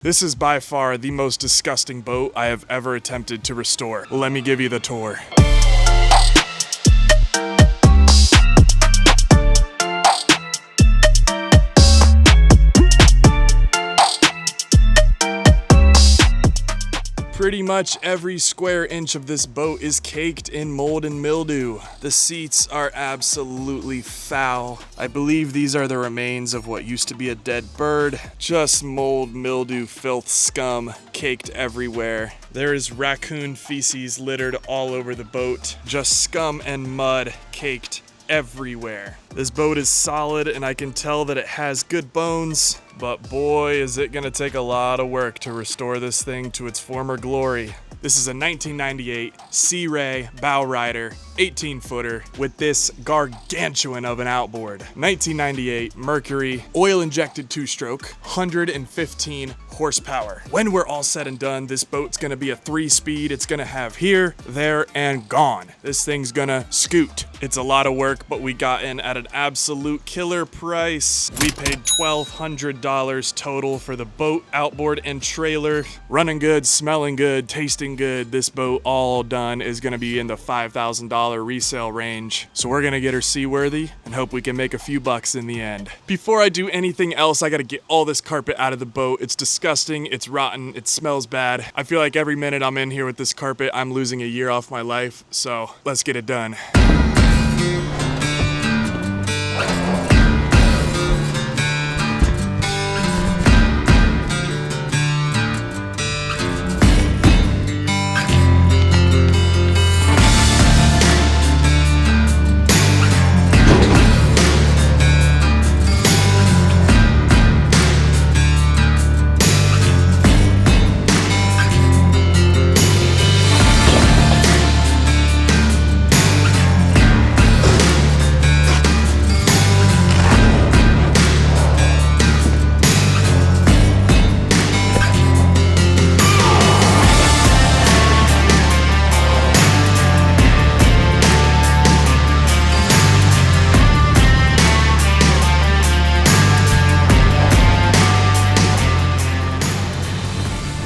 This is by far the most disgusting boat I have ever attempted to restore. Let me give you the tour. Pretty much every square inch of this boat is caked in mold and mildew. The seats are absolutely foul. I believe these are the remains of what used to be a dead bird. Just mold, mildew, filth, scum caked everywhere. There is raccoon feces littered all over the boat. Just scum and mud caked everywhere. This boat is solid and I can tell that it has good bones, but boy, is it gonna take a lot of work to restore this thing to its former glory. This is a 1998 Sea Ray bow rider, 18-footer with this gargantuan of an outboard. 1998 Mercury, oil-injected two-stroke, 115 horsepower. When we're all said and done, this boat's gonna be a 3-speed. It's gonna have here, there, and gone. This thing's gonna scoot. It's a lot of work, but we got in at an absolute killer price. We paid $1,200 total for the boat, outboard, and trailer. Running good, smelling good, tasting good. This boat all done is gonna be in the $5,000 resale range. So we're gonna get her seaworthy and hope we can make a few bucks in the end. Before I do anything else, I gotta get all this carpet out of the boat. It's disgusting, it's rotten, it smells bad. I feel like every minute I'm in here with this carpet, I'm losing a year off my life. So let's get it done.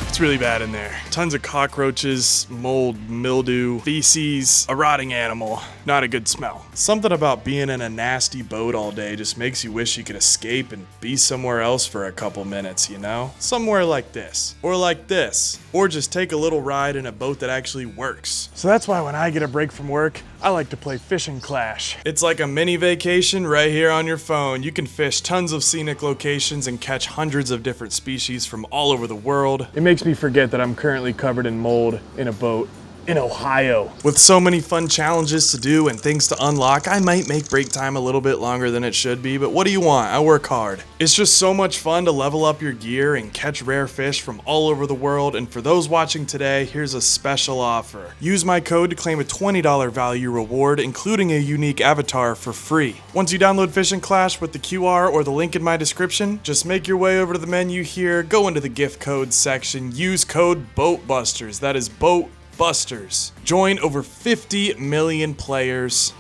It's really bad in there. Tons of cockroaches, mold, mildew, feces, a rotting animal. Not a good smell. Something about being in a nasty boat all day just makes you wish you could escape and be somewhere else for a couple minutes, you know? Somewhere like this, or like this, or just take a little ride in a boat that actually works. So that's why when I get a break from work, I like to play Fishing Clash. It's like a mini vacation right here on your phone. You can fish tons of scenic locations and catch hundreds of different species from all over the world. It makes me forget that I'm currently covered in mold in a boat in Ohio. With so many fun challenges to do and things to unlock, I might make break time a little bit longer than it should be, but what do you want? I work hard. It's just so much fun to level up your gear and catch rare fish from all over the world, and for those watching today, here's a special offer. Use my code to claim a $20 value reward, including a unique avatar for free. Once you download Fishing Clash with the QR or the link in my description, just make your way over to the menu here, go into the gift code section, use code BOATBUSTERS, that is BOAT Busters. Join over 50 million players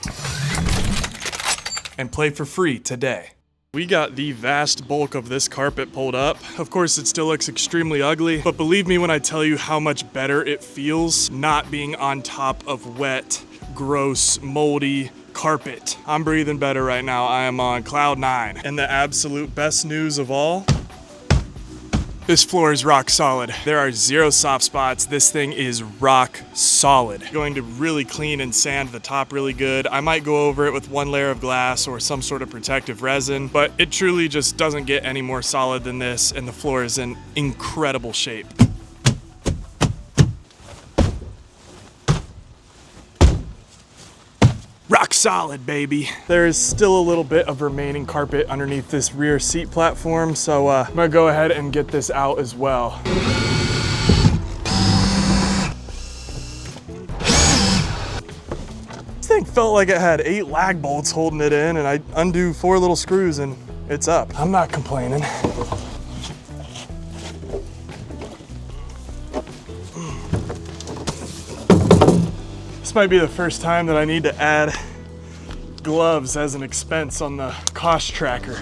and play for free today. We got the vast bulk of this carpet pulled up. Of course, it still looks extremely ugly, but believe me when I tell you how much better it feels not being on top of wet, gross, moldy carpet. I'm breathing better right now. I am on cloud 9. And the absolute best news of all, this floor is rock solid. There are 0 soft spots. This thing is rock solid. Going to really clean and sand the top really good. I might go over it with 1 layer of glass or some sort of protective resin, but it truly just doesn't get any more solid than this, and the floor is in incredible shape. Rock solid, baby. There is still a little bit of remaining carpet underneath this rear seat platform, so I'm gonna go ahead and get this out as well. This thing felt like it had 8 lag bolts holding it in, and I undo 4 little screws and it's up. I'm not complaining. This might be the first time that I need to add gloves as an expense on the cost tracker.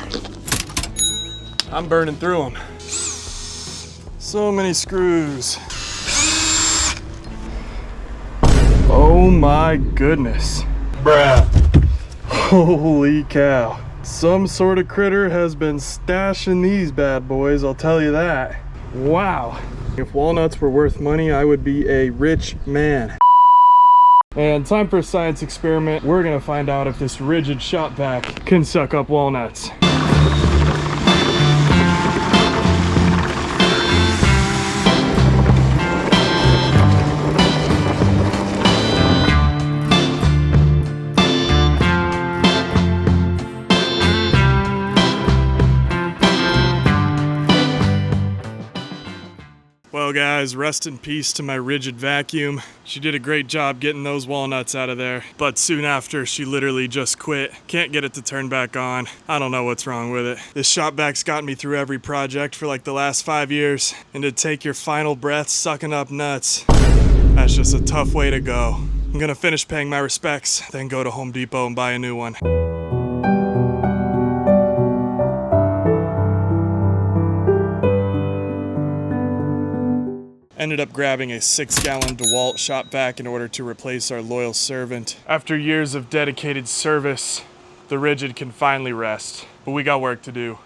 I'm burning through them. So many screws. Oh my goodness. Bruh. Holy cow. Some sort of critter has been stashing these bad boys, I'll tell you that. Wow. If walnuts were worth money, I would be a rich man. And time for a science experiment. We're gonna find out if this rigid shop vac can suck up walnuts. Well guys, rest in peace to my rigid vacuum. She did a great job getting those walnuts out of there, but soon after she literally just quit. Can't get it to turn back on. I don't know what's wrong with it. This shop vac's got me through every project for like the last 5 years, and to take your final breath sucking up nuts, that's just a tough way to go. I'm gonna finish paying my respects, then go to Home Depot and buy a new one. Ended up grabbing a 6-gallon DeWalt shop vac in order to replace our loyal servant. After years of dedicated service, the rigid can finally rest, but we got work to do.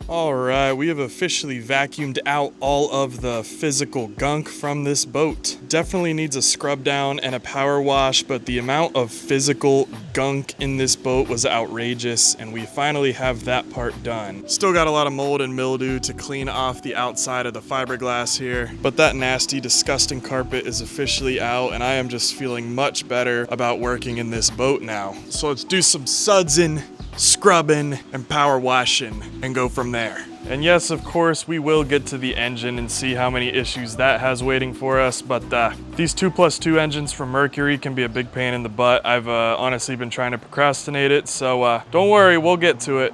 Alright, we have officially vacuumed out all of the physical gunk from this boat. Definitely needs a scrub down and a power wash, but the amount of physical gunk in this boat was outrageous, and we finally have that part done. Still got a lot of mold and mildew to clean off the outside of the fiberglass here, but that nasty, disgusting carpet is officially out, and I am just feeling much better about working in this boat now. So let's do some sudsing, scrubbing, and power washing, and go from there. And yes, of course, we will get to the engine and see how many issues that has waiting for us, but these 2+2 engines from Mercury can be a big pain in the butt. I've honestly been trying to procrastinate it, so don't worry, we'll get to it.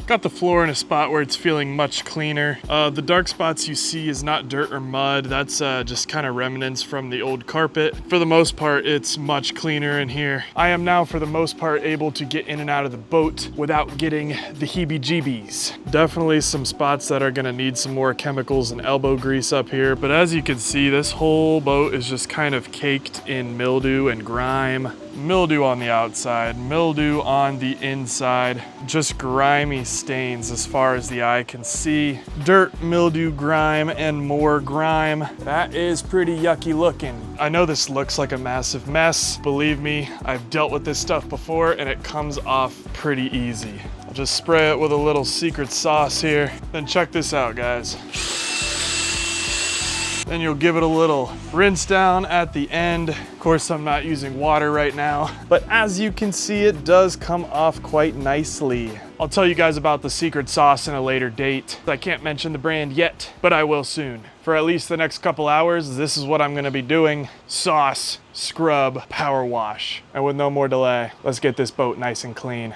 Got the floor in a spot where it's feeling much cleaner. The dark spots you see is not dirt or mud. That's just kind of remnants from the old carpet. For the most part, it's much cleaner in here. I am now, for the most part, able to get in and out of the boat without getting the heebie-jeebies. Definitely some spots that are gonna need some more chemicals and elbow grease up here. But as you can see, this whole boat is just kind of caked in mildew and grime. Mildew on the outside, mildew on the inside, just grimy stains as far as the eye can see. Dirt, mildew, grime, and more grime. That is pretty yucky looking. I know this looks like a massive mess. Believe me, I've dealt with this stuff before and it comes off pretty easy. I'll just spray it with a little secret sauce here. Then check this out, guys. Then you'll give it a little rinse down at the end. Of course, I'm not using water right now, but as you can see, it does come off quite nicely. I'll tell you guys about the secret sauce in a later date. I can't mention the brand yet, but I will soon. For at least the next couple hours, this is what I'm gonna be doing. Sauce, scrub, power wash. And with no more delay, let's get this boat nice and clean.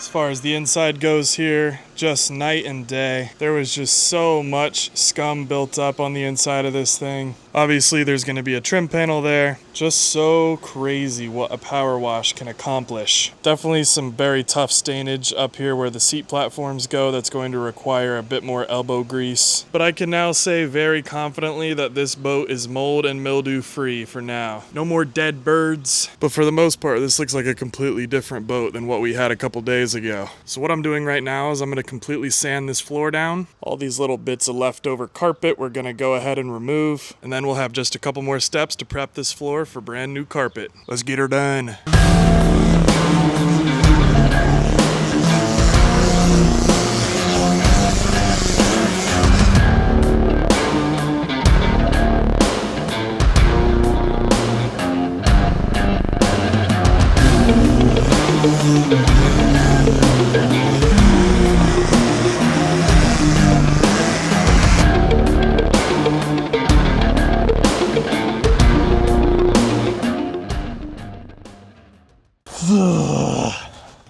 far as the inside goes here, just night and day. There was just so much scum built up on the inside of this thing. Obviously there's going to be a trim panel there. Just so crazy what a power wash can accomplish. Definitely some very tough stainage up here where the seat platforms go that's going to require a bit more elbow grease. But I can now say very confidently that this boat is mold and mildew free for now. No more dead birds. But for the most part, this looks like a completely different boat than what we had a couple days ago. So what I'm doing right now is I'm going to completely sand this floor down. All these little bits of leftover carpet we're going to go ahead and remove. And then we'll have just a couple more steps to prep this floor for brand new carpet. Let's get her done.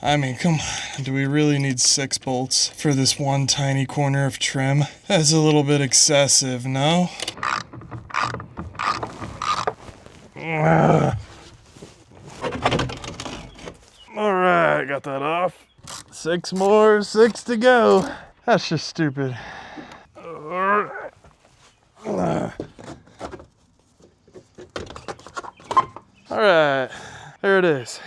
I mean, come on, do we really need 6 bolts for this one tiny corner of trim? That's a little bit excessive, no? Alright, got that off. 6 more, 6 to go. That's just stupid. Alright, there it is.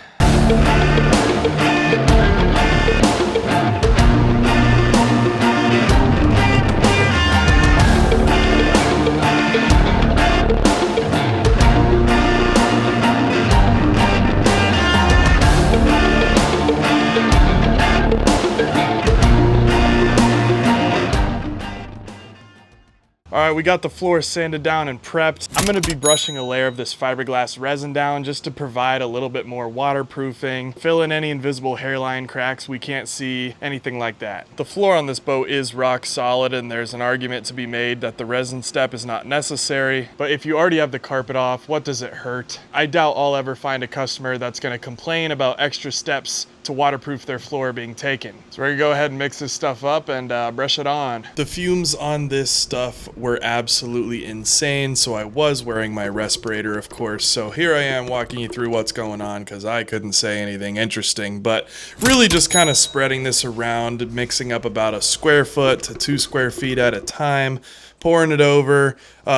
Alright, we got the floor sanded down and prepped. I'm going to be brushing a layer of this fiberglass resin down just to provide a little bit more waterproofing, fill in any invisible hairline cracks we can't see, anything like that. The floor on this boat is rock solid and there's an argument to be made that the resin step is not necessary, but if you already have the carpet off, what does it hurt? I doubt I'll ever find a customer that's going to complain about extra steps to waterproof their floor being taken. So we're gonna go ahead and mix this stuff up and brush it on. The fumes on this stuff were absolutely insane, so I was wearing my respirator, of course. So here I am walking you through what's going on because I couldn't say anything interesting, but really just kind of spreading this around, mixing up about 1 square foot to 2 square feet at a time, pouring it over,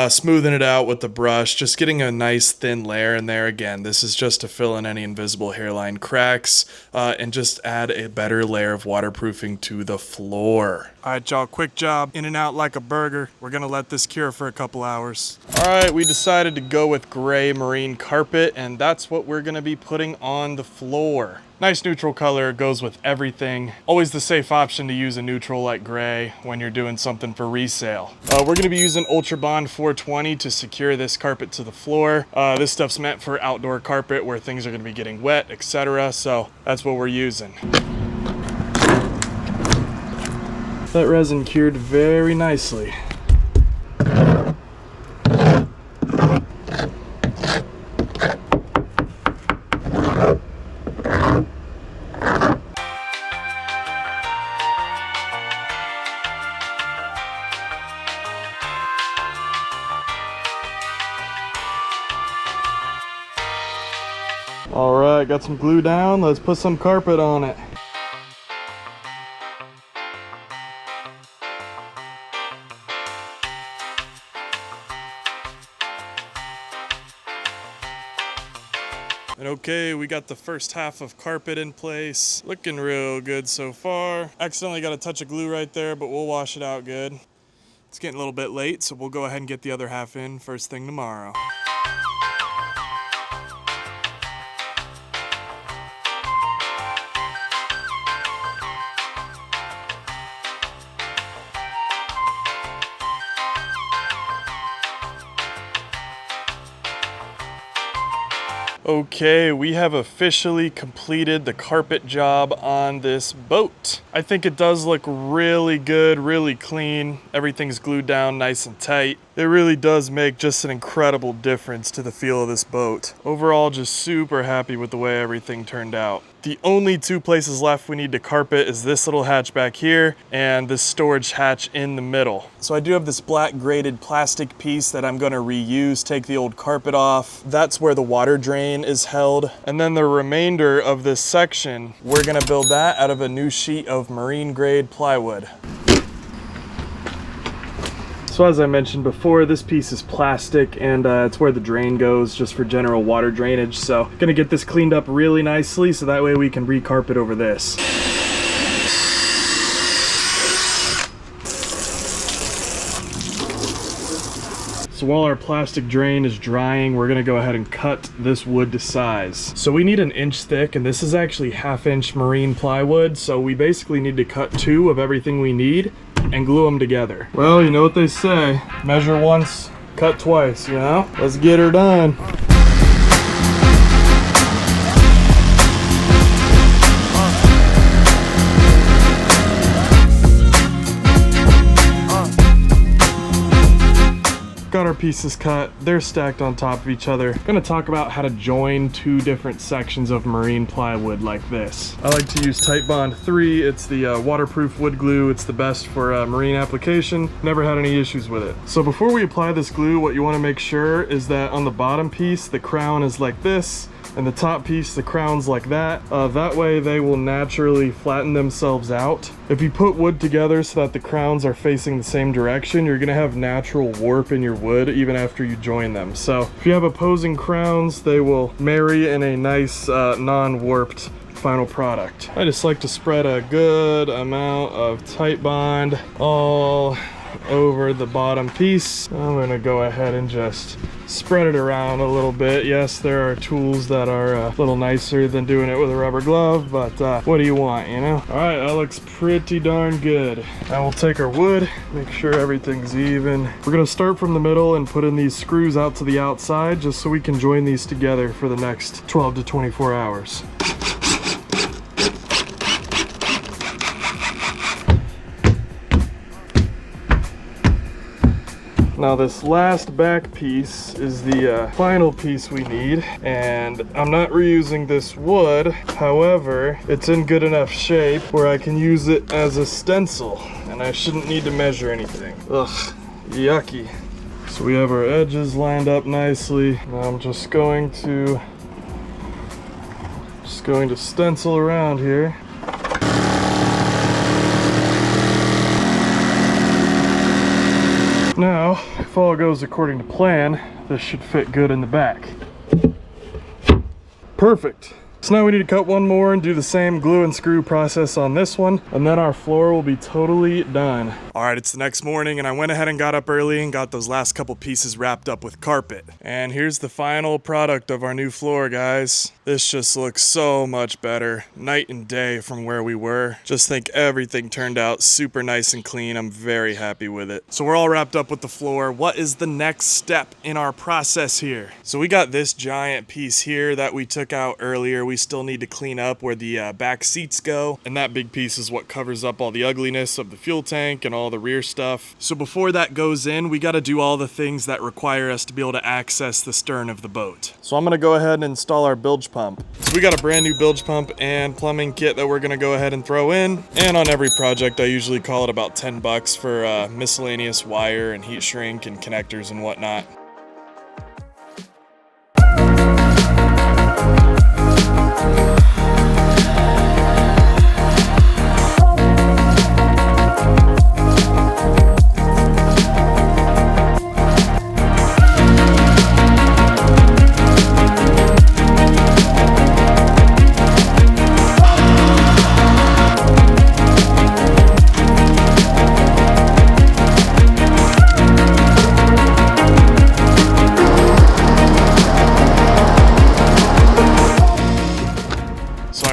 smoothing it out with the brush, just getting a nice thin layer in there. Again, this is just to fill in any invisible hairline cracks and just add a better layer of waterproofing to the floor. All right, y'all, quick job. In and out like a burger. We're gonna let this cure for a couple hours. All right, we decided to go with gray marine carpet, and that's what we're gonna be putting on the floor. Nice neutral color, goes with everything. Always the safe option to use a neutral like gray when you're doing something for resale. We're gonna be using Ultra Bond 420 to secure this carpet to the floor. This stuff's meant for outdoor carpet where things are gonna be getting wet, etc. So that's what we're using. That resin cured very nicely. All right, got some glue down. Let's put some carpet on it. And okay, we got the first half of carpet in place. Looking real good so far. Accidentally got a touch of glue right there, but we'll wash it out good. It's getting a little bit late, so we'll go ahead and get the other half in first thing tomorrow. Okay, we have officially completed the carpet job on this boat. I think it does look really good, really clean. Everything's glued down nice and tight. It really does make just an incredible difference to the feel of this boat. Overall, just super happy with the way everything turned out. The only two places left we need to carpet is this little hatch back here and this storage hatch in the middle. So I do have this black graded plastic piece that I'm gonna reuse, take the old carpet off. That's where the water drain is held. And then the remainder of this section, we're gonna build that out of a new sheet of marine grade plywood. So as I mentioned before, this piece is plastic and it's where the drain goes just for general water drainage. So gonna get this cleaned up really nicely so that way we can re-carpet over this. So while our plastic drain is drying, we're gonna go ahead and cut this wood to size. So we need an inch thick, and this is actually 1/2 inch marine plywood. So we basically need to cut 2 of everything we need and glue them together. Well, you know what they say, measure once, cut twice, you know? Let's get her done. Got our pieces cut, they're stacked on top of each other. Gonna talk about how to join 2 different sections of marine plywood like this. I like to use Titebond 3. It's the waterproof wood glue. It's the best for marine application. Never had any issues with it. So before we apply this glue, what you wanna make sure is that on the bottom piece, the crown is like this, and the top piece, the crown's like that. That way they will naturally flatten themselves out. If you put wood together so that the crowns are facing the same direction, you're gonna have natural warp in your wood even after you join them. So if you have opposing crowns, they will marry in a nice non-warped final product. I just like to spread a good amount of Titebond all over the bottom piece. I'm gonna go ahead and just spread it around a little bit. Yes, there are tools that are a little nicer than doing it with a rubber glove, but what do you want, you know? All right, that looks pretty darn good. Now we'll take our wood, make sure everything's even. We're gonna start from the middle and put in these screws out to the outside just so we can join these together for the next 12 to 24 hours. Now this last back piece is the final piece we need, and I'm not reusing this wood. However, it's in good enough shape where I can use it as a stencil, and I shouldn't need to measure anything. Ugh, yucky. So we have our edges lined up nicely. Now I'm just going to stencil around here. Now, if all goes according to plan, this should fit good in the back. Perfect. So now we need to cut one more and do the same glue and screw process on this one, and then our floor will be totally done. All right, it's the next morning, and I went ahead and got up early and got those last couple pieces wrapped up with carpet. And here's the final product of our new floor, guys. This just looks so much better, night and day from where we were. Just think everything turned out super nice and clean. I'm very happy with it. So we're all wrapped up with the floor. What is the next step in our process here? So we got this giant piece here that we took out earlier. We still need to clean up where the back seats go, and that big piece is what covers up all the ugliness of the fuel tank and all the rear stuff. So before that goes in, we got to do all the things that require us to be able to access the stern of the boat. So I'm going to go ahead and install our bilge pump. So we got a brand new bilge pump and plumbing kit that we're going to go ahead and throw in, and on every project I usually call it about 10 bucks for miscellaneous wire and heat shrink and connectors and whatnot.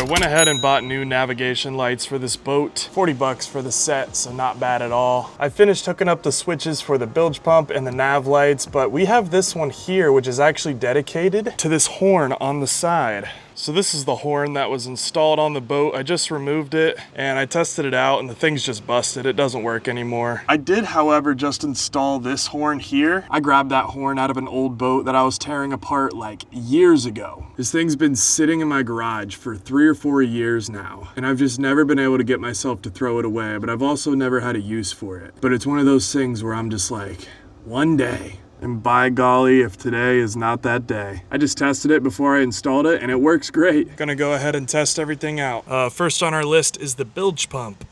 Went ahead and bought new navigation lights for this boat. 40 bucks for the set, so not bad at all. I finished hooking up the switches for the bilge pump and the nav lights, but we have this one here which is actually dedicated to this horn on the side. So this is the horn that was installed on the boat. I just removed it and I tested it out and the thing's just busted. It doesn't work anymore. I did, however, just install this horn here. I grabbed that horn out of an old boat that I was tearing apart like years ago. This thing's been sitting in my garage for 3 or 4 years now, and I've just never been able to get myself to throw it away, but I've also never had a use for it. But it's one of those things where I'm just like, one day. And by golly, if today is not that day. I just tested it before I installed it and it works great. Gonna go ahead and test everything out. First on our list is the bilge pump.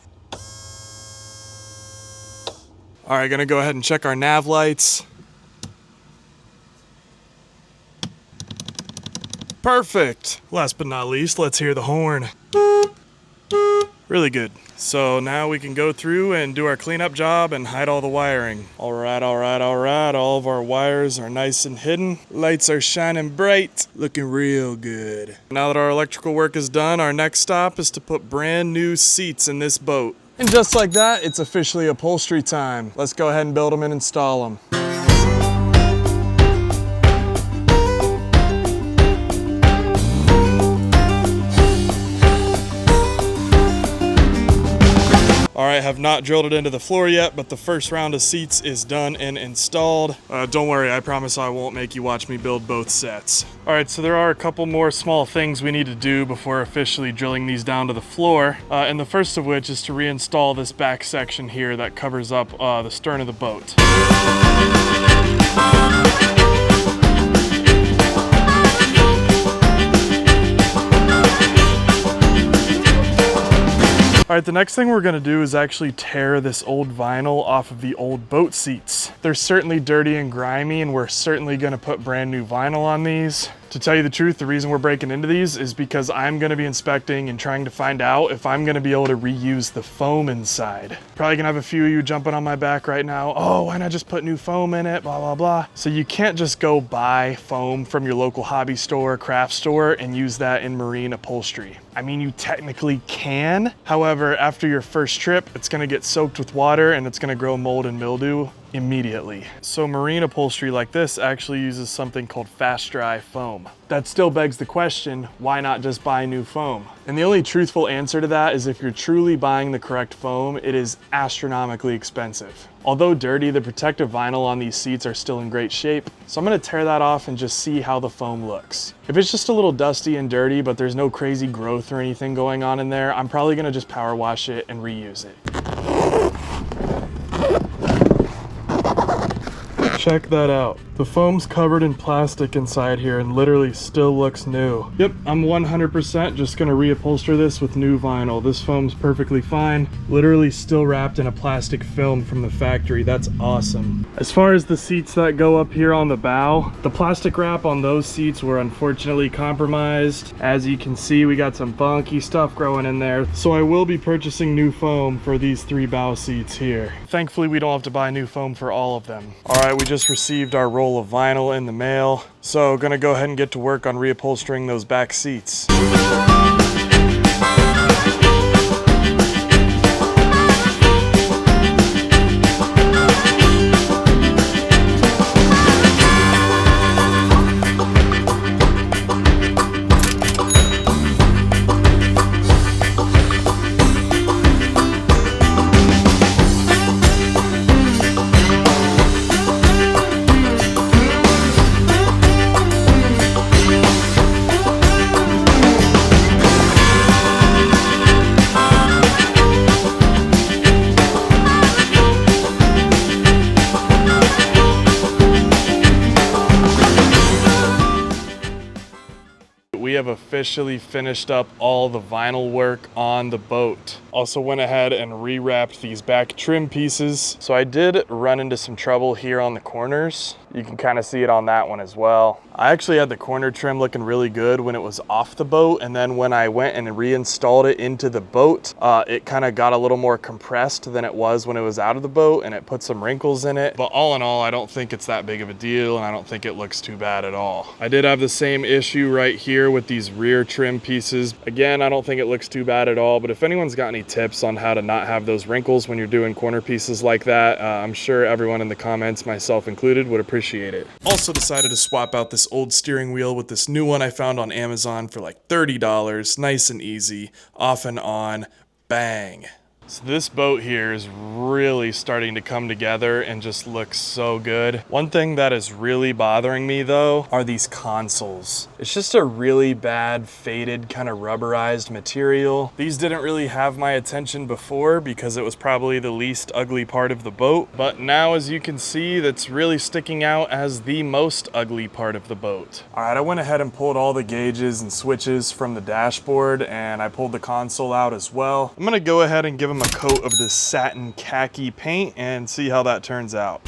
All right, gonna go ahead and check our nav lights. Perfect. Last but not least, let's hear the horn. Really good. So now we can go through and do our cleanup job and hide all the wiring. All right. All of our wires are nice and hidden. Lights are shining bright, looking real good. Now that our electrical work is done, our next stop is to put brand new seats in this boat. And just like that, it's officially upholstery time. Let's go ahead and build them and install them. All right, have not drilled it into the floor yet, but the first round of seats is done and installed. Don't worry, I promise I won't make you watch me build both sets. All right, so there are a couple more small things we need to do before officially drilling these down to the floor. And the first of which is to reinstall this back section here that covers up the stern of the boat. All right, the next thing we're gonna do is actually tear this old vinyl off of the old boat seats. They're certainly dirty and grimy, and we're certainly gonna put brand new vinyl on these. To tell you the truth, the reason we're breaking into these is because I'm gonna be inspecting and trying to find out if I'm gonna be able to reuse the foam inside. Probably gonna have a few of you jumping on my back right now. Oh, why not just put new foam in it, blah, blah, blah. So you can't just go buy foam from your local hobby store, craft store, and use that in marine upholstery. I mean, you technically can. However, after your first trip, it's gonna get soaked with water and it's gonna grow mold and mildew immediately. So marine upholstery like this actually uses something called fast dry foam. That still begs the question, why not just buy new foam? And the only truthful answer to that is if you're truly buying the correct foam, it is astronomically expensive. Although dirty, the protective vinyl on these seats are still in great shape, so I'm gonna tear that off and just see how the foam looks. If it's just a little dusty and dirty, but there's no crazy growth or anything going on in there, I'm probably gonna just power wash it and reuse it. Check that out. The foam's covered in plastic inside here and literally still looks new. Yep, I'm 100% just gonna reupholster this with new vinyl. This foam's perfectly fine. Literally still wrapped in a plastic film from the factory. That's awesome. As far as the seats that go up here on the bow, the plastic wrap on those seats were unfortunately compromised. As you can see, we got some funky stuff growing in there. So I will be purchasing new foam for these 3 bow seats here. Thankfully, we don't have to buy new foam for all of them. All right, we just received our roll of vinyl in the mail, so gonna go ahead and get to work on reupholstering those back seats. We have officially finished up all the vinyl work on the boat. Also went ahead and rewrapped these back trim pieces. So I did run into some trouble here on the corners. You can kind of see it on that one as well. I actually had the corner trim looking really good when it was off the boat, and then when I went and reinstalled it into the boat, it kind of got a little more compressed than it was when it was out of the boat, and it put some wrinkles in it. But all in all, I don't think it's that big of a deal, and I don't think it looks too bad at all. I did have the same issue right here with these rear trim pieces. Again, I don't think it looks too bad at all, but if anyone's got any any tips on how to not have those wrinkles when you're doing corner pieces like that, I'm sure everyone in the comments, myself included, would appreciate it. Also decided to swap out this old steering wheel with this new one I found on Amazon for like $30. Nice and easy, off and on, bang. So this boat here is really starting to come together and just looks so good. One thing that is really bothering me though are these consoles. It's just a really bad faded kind of rubberized material. These didn't really have my attention before because it was probably the least ugly part of the boat. But now, as you can see, that's really sticking out as the most ugly part of the boat. All right, I went ahead and pulled all the gauges and switches from the dashboard, and I pulled the console out as well. I'm gonna go ahead and give them a coat of this satin khaki paint and see how that turns out.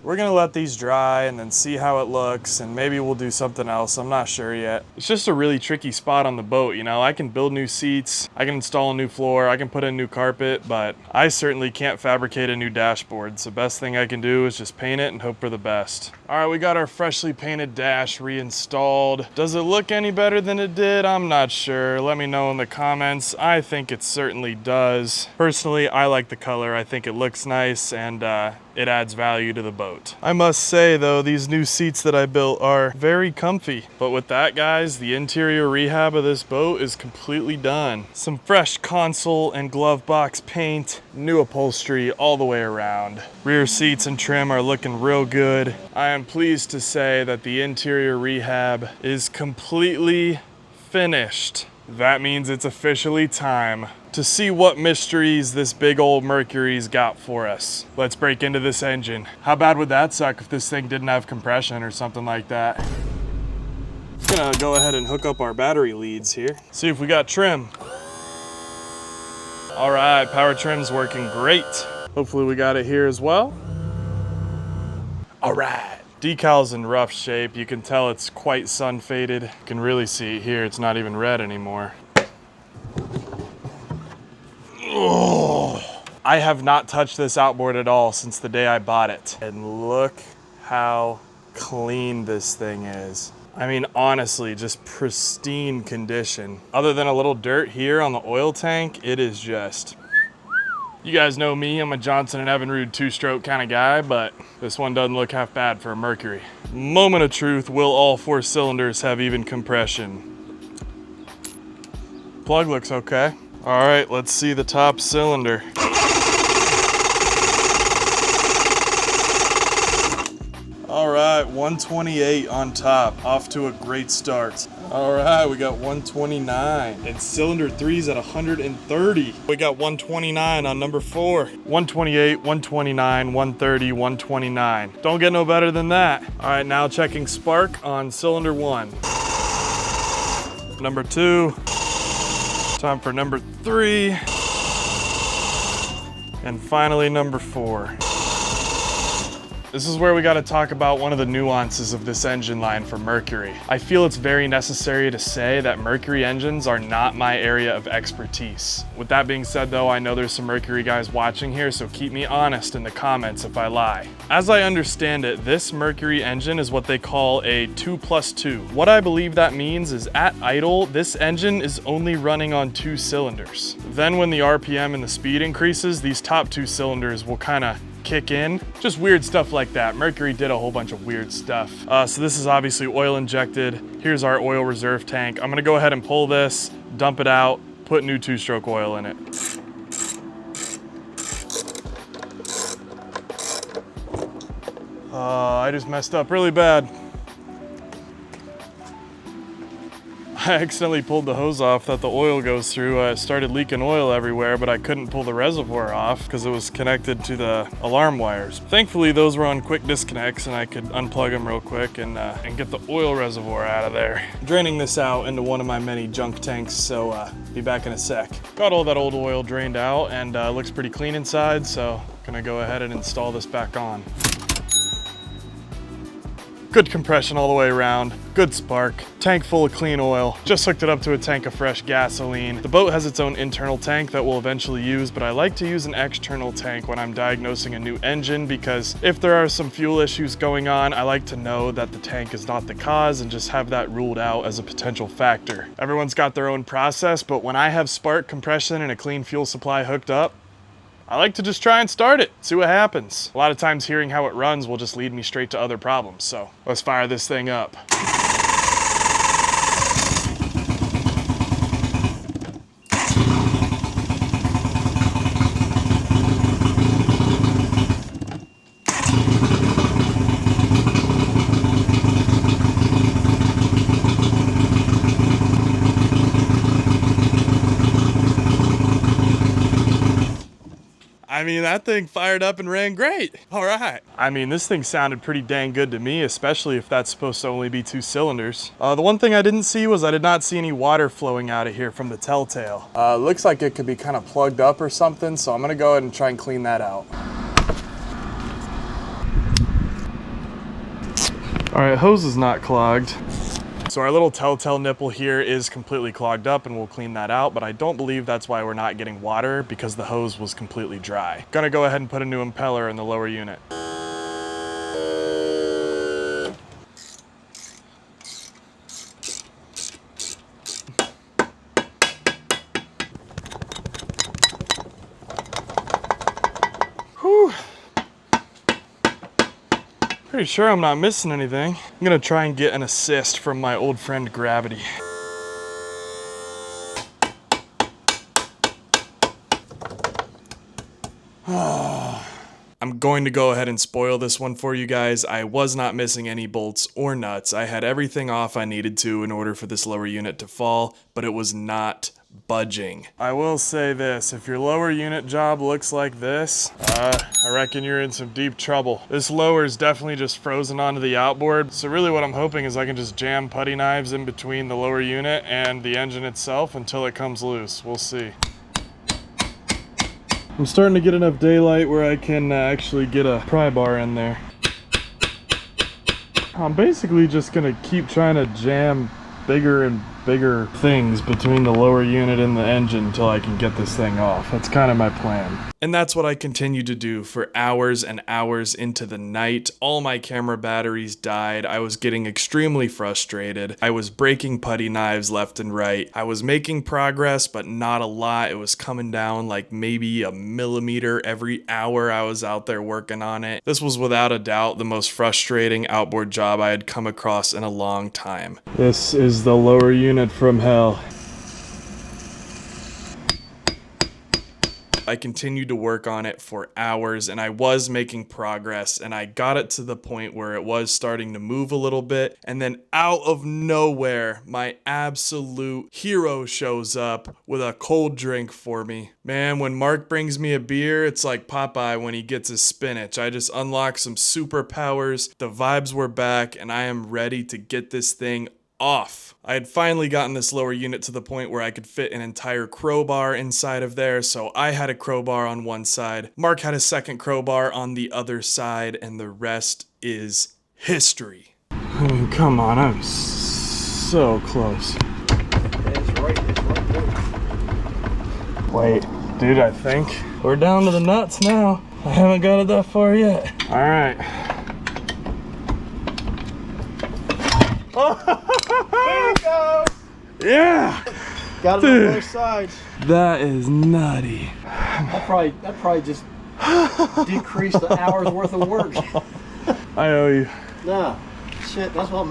We're gonna let these dry and then see how it looks, and maybe we'll do something else. I'm not sure yet. It's just a really tricky spot on the boat, you know? I can build new seats, I can install a new floor, I can put in new carpet, but I certainly can't fabricate a new dashboard. So best thing I can do is just paint it and hope for the best. All right, we got our freshly painted dash reinstalled. Does it look any better than it did? I'm not sure. Let me know in the comments. I think it certainly does. Personally, I like the color. I think it looks nice, and it adds value to the boat. I must say though, these new seats that I built are very comfy. But with that, guys, the interior rehab of this boat is completely done. Some fresh console and glove box paint, new upholstery all the way around. Rear seats and trim are looking real good. I am pleased to say that the interior rehab is completely finished. That means it's officially time to see what mysteries this big old Mercury's got for us. Let's break into this engine. How bad would that suck if this thing didn't have compression or something like that? I'm gonna go ahead and hook up our battery leads here. See if we got trim. All right, power trim's working great. Hopefully we got it here as well. All right. Decal's in rough shape. You can tell it's quite sun faded. You can really see it here. It's not even red anymore. Oh, I have not touched this outboard at all since the day I bought it. And look how clean this thing is. I mean, honestly, just pristine condition. Other than a little dirt here on the oil tank, it is just... You guys know me, I'm a Johnson and Evinrude two-stroke kind of guy, but this one doesn't look half bad for a Mercury. Moment of truth, will all 4 cylinders have even compression? Plug looks okay. All right, let's see the top cylinder. All right, 128 on top, off to a great start. All right, we got 129, and cylinder 3's at 130. We got 129 on number 4. 128, 129, 130, 129. Don't get no better than that. All right, now checking spark on cylinder 1. Number 2. Time for number 3. And finally, number 4. This is where we got to talk about one of the nuances of this engine line for Mercury. I feel it's very necessary to say that Mercury engines are not my area of expertise. With that being said though, I know there's some Mercury guys watching here, so keep me honest in the comments if I lie. As I understand it, this Mercury engine is what they call a 2+2. What I believe that means is at idle, this engine is only running on 2 cylinders. Then when the RPM and the speed increases, these top 2 cylinders will kind of kick in. Just weird stuff like that. Mercury did a whole bunch of weird stuff. So this is obviously oil injected. Here's our oil reserve tank. I'm gonna go ahead and pull this, dump it out, put new 2-stroke oil in it. I just messed up really bad. I accidentally pulled the hose off that the oil goes through. It started leaking oil everywhere, but I couldn't pull the reservoir off because it was connected to the alarm wires. Thankfully, those were on quick disconnects and I could unplug them real quick and get the oil reservoir out of there. Draining this out into one of my many junk tanks, so be back in a sec. Got all that old oil drained out and looks pretty clean inside, so gonna go ahead and install this back on. Good compression all the way around, good spark, tank full of clean oil. Just hooked it up to a tank of fresh gasoline. The boat has its own internal tank that we'll eventually use, but I like to use an external tank when I'm diagnosing a new engine, because if there are some fuel issues going on, I like to know that the tank is not the cause and just have that ruled out as a potential factor. Everyone's got their own process, but when I have spark, compression, and a clean fuel supply hooked up, I like to just try and start it, see what happens. A lot of times hearing how it runs will just lead me straight to other problems, so let's fire this thing up. I mean, that thing fired up and ran great. All right. I mean, this thing sounded pretty dang good to me, especially if that's supposed to only be 2 cylinders. The one thing I didn't see was I did not see any water flowing out of here from the telltale. Looks like it could be kind of plugged up or something, so I'm gonna go ahead and try and clean that out. All right, hose is not clogged. So our little telltale nipple here is completely clogged up, and we'll clean that out, but I don't believe that's why we're not getting water, because the hose was completely dry. Gonna go ahead and put a new impeller in the lower unit. Whew. Pretty sure I'm not missing anything. I'm gonna try and get an assist from my old friend Gravity. I'm going to go ahead and spoil this one for you guys. I was not missing any bolts or nuts. I had everything off I needed to in order for this lower unit to fall, but it was not budging. I will say this, if your lower unit job looks like this, I reckon you're in some deep trouble. This lower is definitely just frozen onto the outboard, so really what I'm hoping is I can just jam putty knives in between the lower unit and the engine itself until it comes loose. We'll see. I'm starting to get enough daylight where I can actually get a pry bar in there. I'm basically just gonna keep trying to jam bigger and bigger things between the lower unit and the engine until I can get this thing off. That's kind of my plan. And that's what I continued to do for hours and hours into the night. All my camera batteries died. I was getting extremely frustrated. I was breaking putty knives left and right. I was making progress, but not a lot. It was coming down like maybe a millimeter every hour I was out there working on it. This was without a doubt the most frustrating outboard job I had come across in a long time. This is the lower unit from hell. I continued to work on it for hours, and I was making progress, and I got it to the point where it was starting to move a little bit, and then out of nowhere, my absolute hero shows up with a cold drink for me. Man, when Mark brings me a beer, it's like Popeye when he gets his spinach. I just unlocked some superpowers, the vibes were back, and I am ready to get this thing off. I had finally gotten this lower unit to the point where I could fit an entire crowbar inside of there, so I had a crowbar on one side, Mark had a second crowbar on the other side, and the rest is history. I mean, come on, I'm so close. It's right there. Wait, dude, I think we're down to the nuts now. I haven't got it that far yet. All right. There you go. Yeah. Got it on both sides. That is nutty. That probably just decreased the hours worth of work. I owe you. Nah, shit. That's what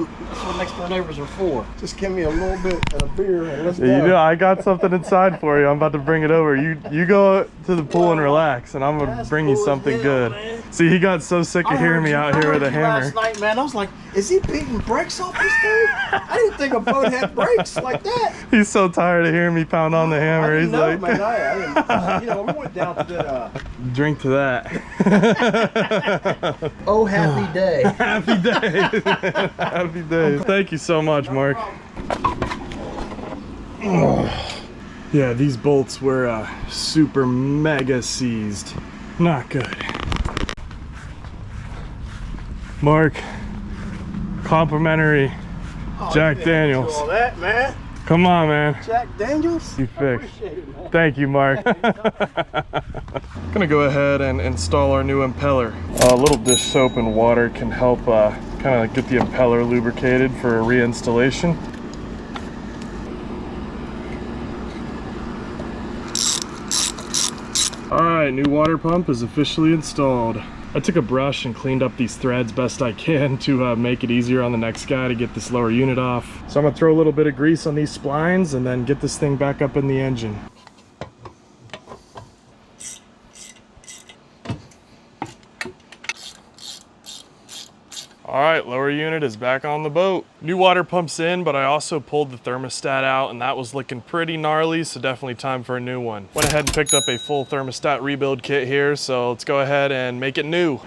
next door neighbors are for. Just give me a little bit and a beer and let's go. You know, I got something inside for you. I'm about to bring it over. You go to the pool and relax, and I'm gonna bring you something good. Man. See, he got so sick of hearing me out here with a hammer. Last night, man, I was like, is he beating brakes off this thing? I didn't think a boat had brakes like that. He's so tired of hearing me pound on the hammer. He's like, man, I you know, we went down to that. Drink to that. Oh, happy day. Happy day. Happy day. Thank you so much, Mark. Yeah, these bolts were super mega seized. Not good. Mark, Complimentary Jack Daniels. All that, man. Come on, man. Jack Daniels? You fixed. Appreciate it, man. Thank you, Mark. Gonna go ahead and install our new impeller. A little dish soap and water can help kind of get the impeller lubricated for a reinstallation. All right, new water pump is officially installed. I took a brush and cleaned up these threads best I can to make it easier on the next guy to get this lower unit off. So I'm gonna throw a little bit of grease on these splines and then get this thing back up in the engine. All right, lower unit is back on the boat. New water pump's in, but I also pulled the thermostat out and that was looking pretty gnarly, so definitely time for a new one. Went ahead and picked up a full thermostat rebuild kit here, so let's go ahead and make it new.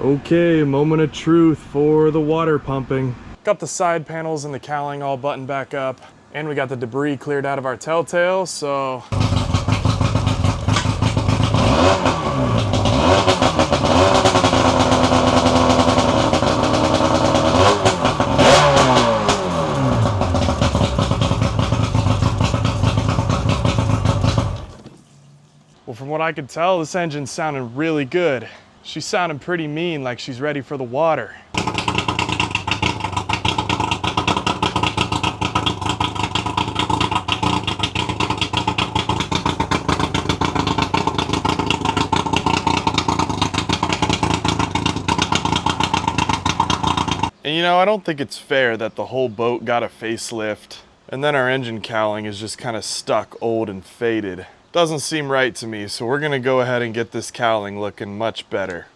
Okay, moment of truth for the water pumping. Got the side panels and the cowling all buttoned back up. And we got the debris cleared out of our telltale, so. Well, from what I could tell, this engine's sounding really good. She's sounding pretty mean, like she's ready for the water. And you know, I don't think it's fair that the whole boat got a facelift and then our engine cowling is just kind of stuck, old and faded. Doesn't seem right to me, so we're gonna go ahead and get this cowling looking much better.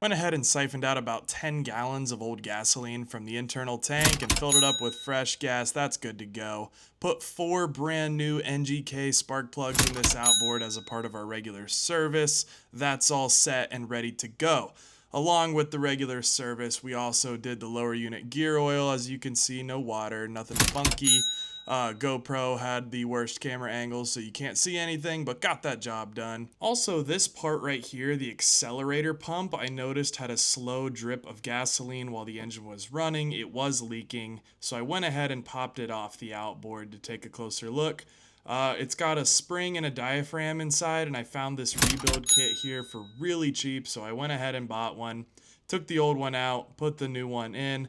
Went ahead and siphoned out about 10 gallons of old gasoline from the internal tank and filled it up with fresh gas. That's good to go. Put 4 brand new NGK spark plugs in this outboard as a part of our regular service. That's all set and ready to go. Along with the regular service, we also did the lower unit gear oil. As you can see, no water, nothing funky. GoPro had the worst camera angles, so you can't see anything, but got that job done. Also, this part right here, the accelerator pump, I noticed had a slow drip of gasoline while the engine was running. It was leaking, so I went ahead and popped it off the outboard to take a closer look. It's got a spring and a diaphragm inside, and I found this rebuild kit here for really cheap, so I went ahead and bought one. Took the old one out, put the new one in.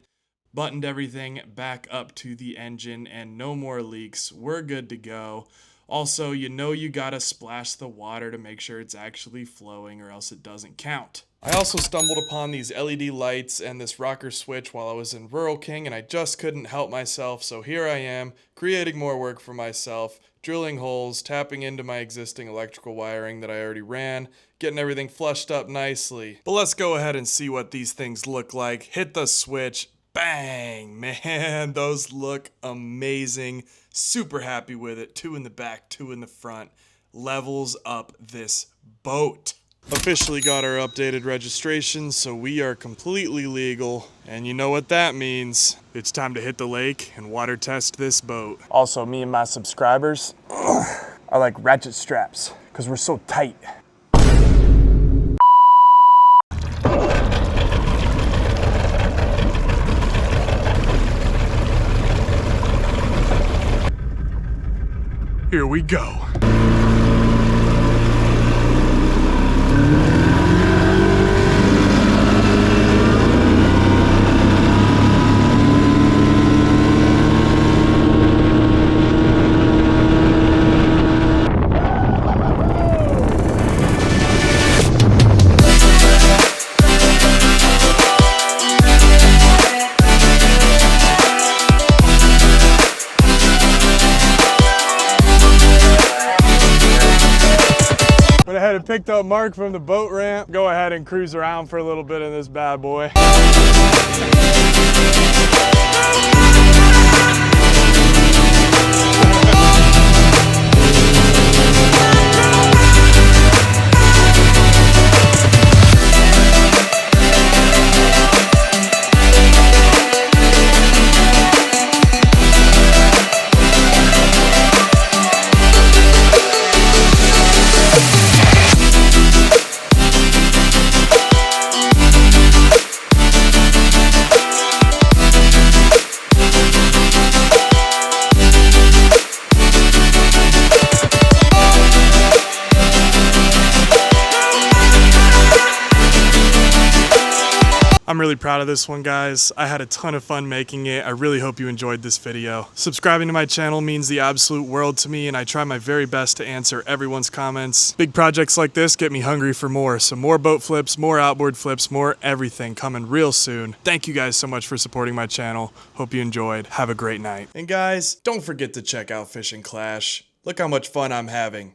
Buttoned everything back up to the engine and no more leaks. We're good to go. Also, you know you gotta splash the water to make sure it's actually flowing or else it doesn't count. I also stumbled upon these LED lights and this rocker switch while I was in Rural King and I just couldn't help myself, so here I am, creating more work for myself, drilling holes, tapping into my existing electrical wiring that I already ran, getting everything flushed up nicely. But let's go ahead and see what these things look like. Hit the switch. Bang, man, those look amazing. Super happy with it. 2 in the back, 2 in the front. Levels up this boat. Officially got our updated registration, so we are completely legal. And you know what that means. It's time to hit the lake and water test this boat. Also, me and my subscribers are like ratchet straps because we're so tight. Here we go. ahead and picked up Mark from the boat ramp. Go ahead and cruise around for a little bit in this bad boy. I'm really proud of this one, guys. I had a ton of fun making it. I really hope you enjoyed this video. Subscribing to my channel means the absolute world to me, and I try my very best to answer everyone's comments. Big projects like this get me hungry for more, so more boat flips, more outboard flips, more everything coming real soon. Thank you guys so much for supporting my channel. Hope you enjoyed. Have a great night. And guys, don't forget to check out Fishing Clash. Look how much fun I'm having.